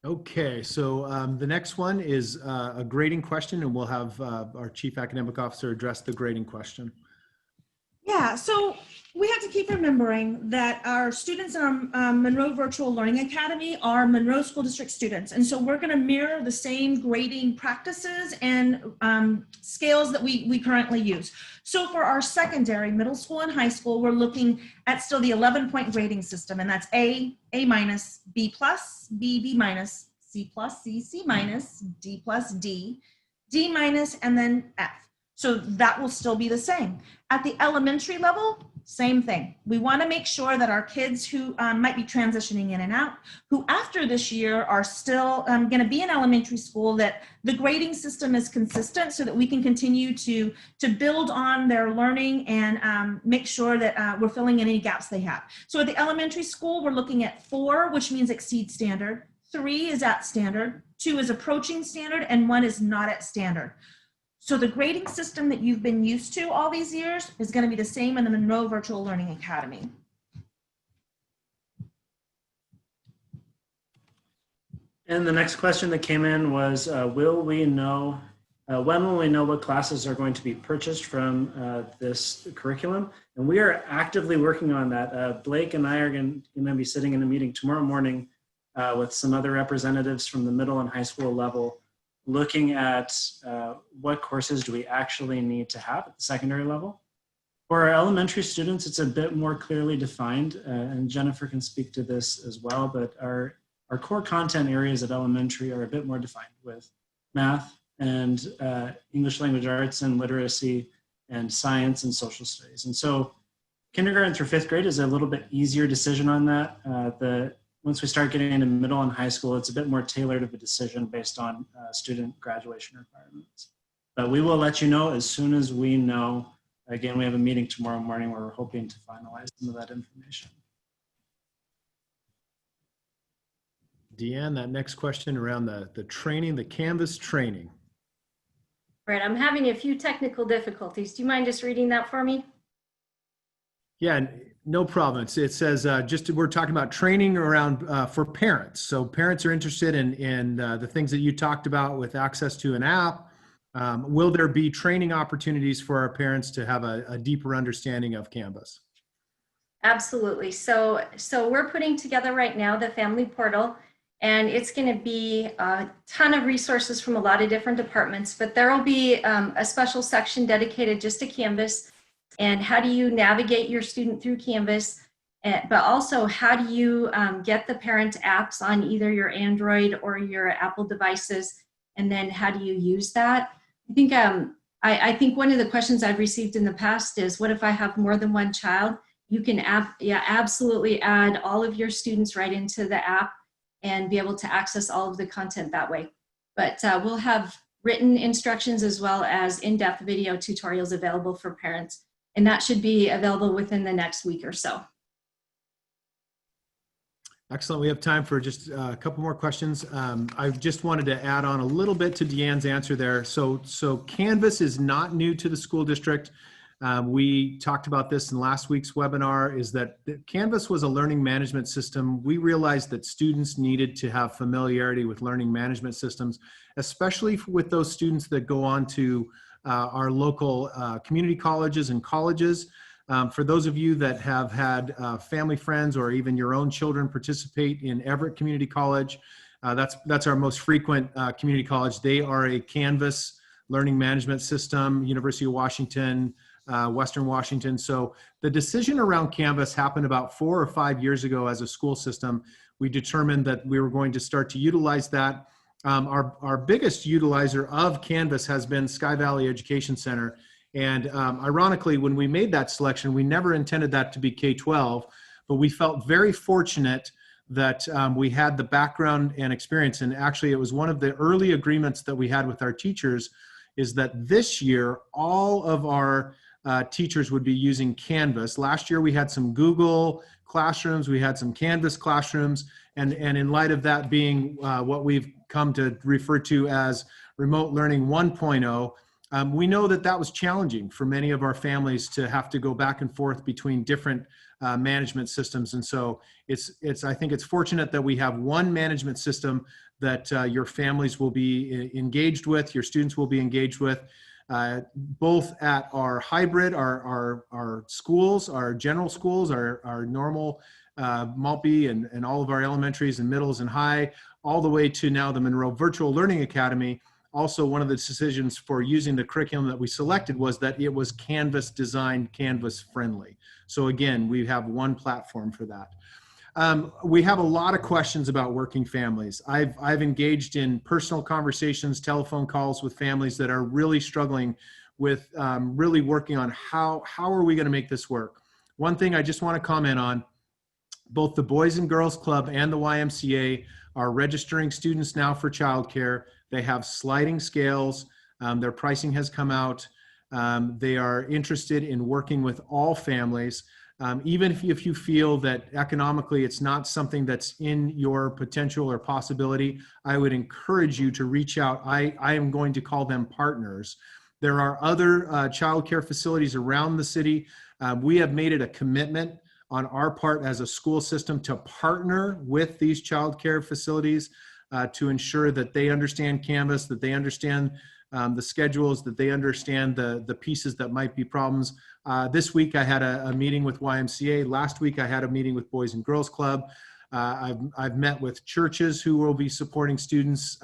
Okay, so the next one is a grading question, and we'll have our Chief Academic Officer address the grading question. Yeah, so we have to keep remembering that our students in our Monroe Virtual Learning Academy are Monroe School District students. And so we're going to mirror the same grading practices and scales that we currently use. So for our secondary, middle school and high school, we're looking at still the 11-point grading system. And that's A, A minus, B plus, B, B minus, C plus, C, C minus, D plus, D, D minus, and then F. So that will still be the same. At the elementary level, same thing. We want to make sure that our kids who might be transitioning in and out, who after this year are still going to be in elementary school, that the grading system is consistent so that we can continue to build on their learning and make sure that we're filling in any gaps they have. So at the elementary school, we're looking at 4, which means exceed standard. 3 is at standard. 2 is approaching standard, and 1 is not at standard. So the grading system that you've been used to all these years is going to be the same in the Monroe Virtual Learning Academy. And the next question that came in was, when will we know what classes are going to be purchased from this curriculum? And we are actively working on that. Blake and I are going to be sitting in a meeting tomorrow morning with some other representatives from the middle and high school level, looking at what courses do we actually need to have at the secondary level. For our elementary students, it's a bit more clearly defined, and Jennifer can speak to this as well, but our core content areas at elementary are a bit more defined with math and English language arts and literacy and science and social studies. And so kindergarten through 5th grade is a little bit easier decision on that. Once we start getting into middle and high school, it's a bit more tailored of a decision based on student graduation requirements. But we will let you know as soon as we know. Again, we have a meeting tomorrow morning where we're hoping to finalize some of that information. Deanne, that next question around the training, the Canvas training. Right, I'm having a few technical difficulties. Do you mind just reading that for me? Yeah, no problem. It says we're talking about training around for parents. So parents are interested in the things that you talked about with access to an app. Will there be training opportunities for our parents to have a deeper understanding of Canvas? Absolutely. So we're putting together right now the family portal, and it's going to be a ton of resources from a lot of different departments, but there will be a special section dedicated just to Canvas. And how do you navigate your student through Canvas, but also how do you get the parent apps on either your Android or your Apple devices, and then how do you use that? I think one of the questions I've received in the past is, what if I have more than one child? You can absolutely add all of your students right into the app and be able to access all of the content that way. But we'll have written instructions as well as in-depth video tutorials available for parents. And that should be available within the next week or so. Excellent. We have time for just a couple more questions. I just wanted to add on a little bit to Deanne's answer there. So Canvas is not new to the school district. We talked about this in last week's webinar, is that Canvas was a learning management system. We realized that students needed to have familiarity with learning management systems, especially with those students that go on to our local community colleges and colleges. For those of you that have had family friends or even your own children participate in Everett Community College, that's our most frequent community college. They are a Canvas learning management system, University of Washington, Western Washington. So the decision around Canvas happened about 4 or 5 years ago as a school system. We determined that we were going to start to utilize that. Our biggest utilizer of Canvas has been Sky Valley Education Center. And ironically, when we made that selection, we never intended that to be K-12, but we felt very fortunate that we had the background and experience. And actually, it was one of the early agreements that we had with our teachers, is that this year, all of our teachers would be using Canvas. Last year, we had some Google classrooms, we had some Canvas classrooms, and in light of that being what we've come to refer to as remote learning 1.0, We know that that was challenging for many of our families to have to go back and forth between different management systems. And so I think it's fortunate that we have one management system that your families will be engaged with, your students will be engaged with, both at our hybrid, our schools, our general schools, our normal Maltby and all of our elementaries and middles and high, all the way to now the Monroe Virtual Learning Academy. Also, one of the decisions for using the curriculum that we selected was that it was Canvas designed, Canvas friendly. So again, we have one platform for that. We have a lot of questions about working families. I've engaged in personal conversations, telephone calls with families that are really struggling with really working on how are we going to make this work. One thing I just want to comment on, both the Boys and Girls Club and the YMCA are registering students now for childcare. They have sliding scales. Their pricing has come out. They are interested in working with all families. Even if you feel that economically it's not something that's in your potential or possibility, I would encourage you to reach out. I am going to call them partners. There are other childcare facilities around the city. We have made it a commitment on our part as a school system to partner with these childcare facilities to ensure that they understand Canvas, that they understand the schedules, that they understand the pieces that might be problems. This week I had a meeting with YMCA. Last week I had a meeting with Boys and Girls Club. I've met with churches who will be supporting students,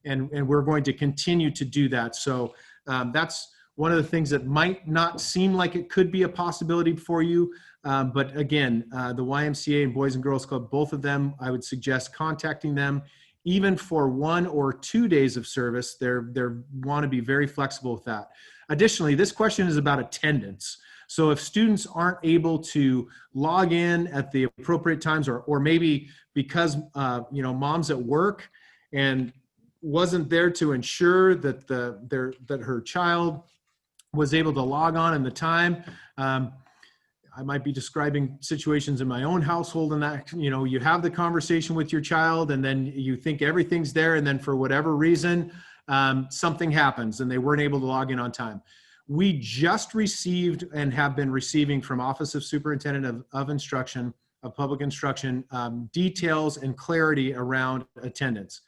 and we're going to continue to do that. So that's one of the things that might not seem like it could be a possibility for you. But again, the YMCA and Boys and Girls Club, both of them, I would suggest contacting them. Even for 1 or 2 days of service, they want to be very flexible with that. Additionally, this question is about attendance. So if students aren't able to log in at the appropriate times, or maybe because mom's at work and wasn't there to ensure that that her child was able to log on in the time. I might be describing situations in my own household, and that, you have the conversation with your child and then you think everything's there, and then for whatever reason, something happens and they weren't able to log in on time. We just received and have been receiving from Office of Superintendent of Instruction, of Public Instruction, details and clarity around attendance.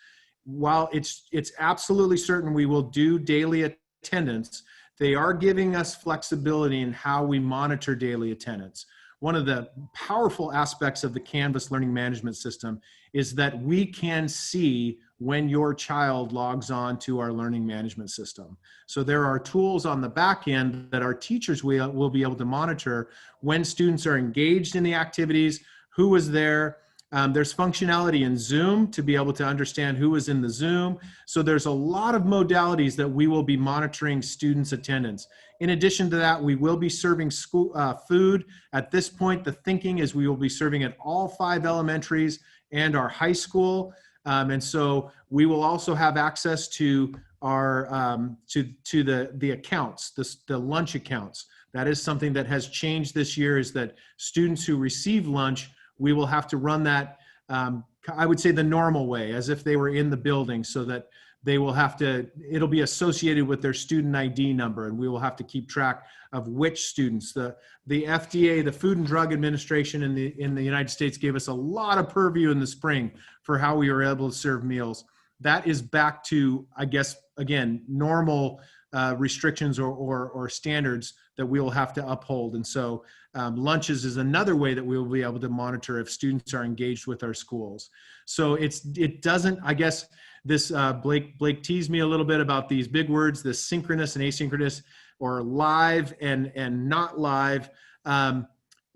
While it's absolutely certain we will do daily attendance, they are giving us flexibility in how we monitor daily attendance. One of the powerful aspects of the Canvas learning management system is that we can see when your child logs on to our learning management system. So there are tools on the back end that our teachers will be able to monitor when students are engaged in the activities, who was there. There's functionality in Zoom to be able to understand who was in the Zoom. So there's a lot of modalities that we will be monitoring students' attendance. In addition to that, we will be serving school food. At this point, the thinking is we will be serving at all 5 elementaries and our high school. And so we will also have access to our to the accounts, the lunch accounts. That is something that has changed this year, is that students who receive lunch, we will have to run that, I would say, the normal way, as if they were in the building, so that they will have to, it'll be associated with their student ID number, and we will have to keep track of which students. The FDA, the Food and Drug Administration in the United States, gave us a lot of purview in the spring for how we were able to serve meals. That is back to, I guess, again, normal restrictions or standards that we will have to uphold. And so lunches is another way that we will be able to monitor if students are engaged with our schools. So it doesn't, I guess, this Blake teased me a little bit about these big words, this synchronous and asynchronous, or live and not live.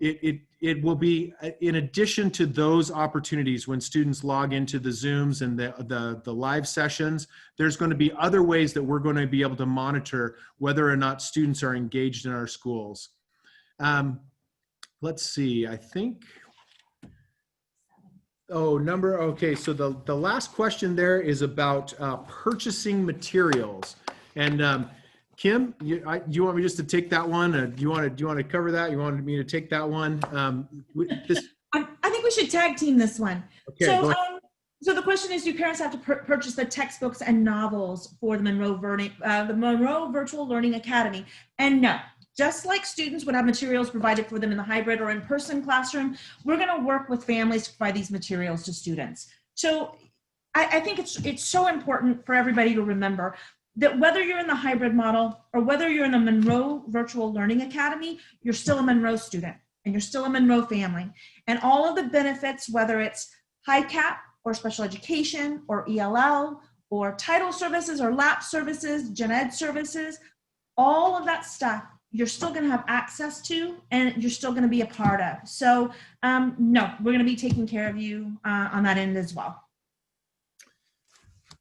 It will be, in addition to those opportunities when students log into the Zooms and the live sessions, there's going to be other ways that we're going to be able to monitor whether or not students are engaged in our schools. Let's see, I think, okay, so the last question there is about purchasing materials. And Kim, do you want me just to take that one? Do you want to cover that? You wanted me to take that one? I think we should tag team this one. Okay, so, So the question is, do parents have to purchase the textbooks and novels for the Monroe Virtual Learning Academy? And no, just like students would have materials provided for them in the hybrid or in-person classroom, we're going to work with families to provide these materials to students. So I think it's so important for everybody to remember that whether you're in the hybrid model or whether you're in the Monroe Virtual Learning Academy, you're still a Monroe student and you're still a Monroe family. And all of the benefits, whether it's high cap or special education or ELL or title services or LAP services, gen ed services, all of that stuff you're still going to have access to and you're still going to be a part of. So no, we're going to be taking care of you on that end as well.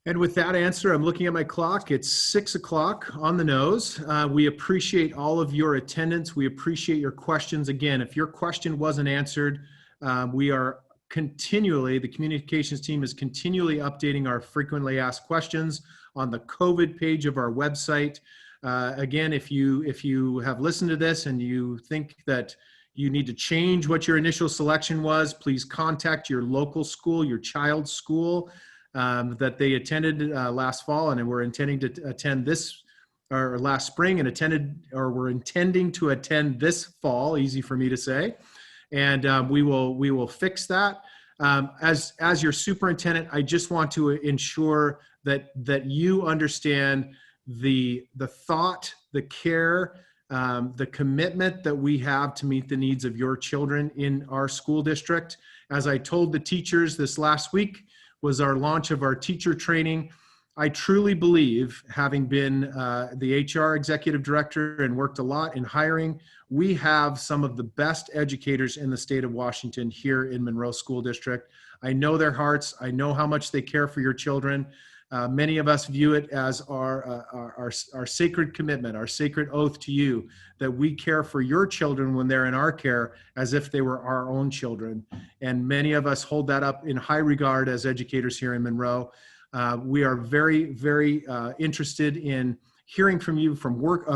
And with that answer, I'm looking at my clock. It's 6 o'clock on the nose. We appreciate all of your attendance. We appreciate your questions. Again, if your question wasn't answered, we are continually, the communications team is continually updating our frequently asked questions on the COVID page of our website. Again, if you have listened to this and you think that you need to change what your initial selection was, please contact your local school, your child's school that they attended last fall and were intending to attend this, or last spring and attended, or were intending to attend this fall, easy for me to say. And we will fix that. As your superintendent, I just want to ensure that you understand the thought, the care, the commitment that we have to meet the needs of your children in our school district. As I told the teachers this last week was our launch of our teacher training. I truly believe, having been the HR executive director and worked a lot in hiring, we have some of the best educators in the state of Washington here in Monroe School District. I know their hearts. I know how much they care for your children. Many of us view it as our sacred commitment, our sacred oath to you, that we care for your children when they're in our care as if they were our own children. And many of us hold that up in high regard as educators here in Monroe. We are very, very interested in hearing from you,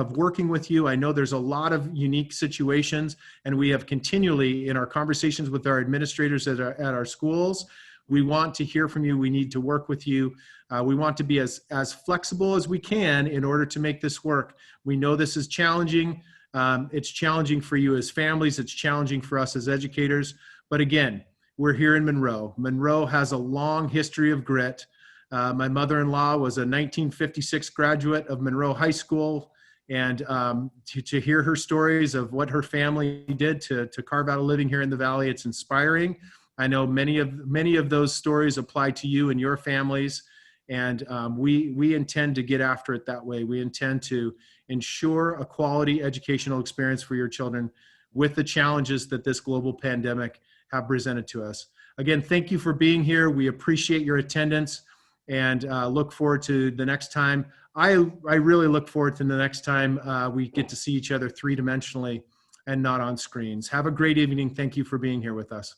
working with you. I know there's a lot of unique situations, and we have continually, in our conversations with our administrators at our schools, we want to hear from you. We need to work with you. We want to be as flexible as we can in order to make this work. We know this is challenging. It's challenging for you as families. It's challenging for us as educators. But again, we're here in Monroe. Monroe has a long history of grit. My mother-in-law was a 1956 graduate of Monroe High School, and to hear her stories of what her family did to carve out a living here in the Valley, it's inspiring. I know many of those stories apply to you and your families, and we intend to get after it that way. We intend to ensure a quality educational experience for your children with the challenges that this global pandemic have presented to us. Again, thank you for being here. We appreciate your attendance. And look forward to the next time. I really look forward to the next time we get to see each other three-dimensionally and not on screens. Have a great evening. Thank you for being here with us.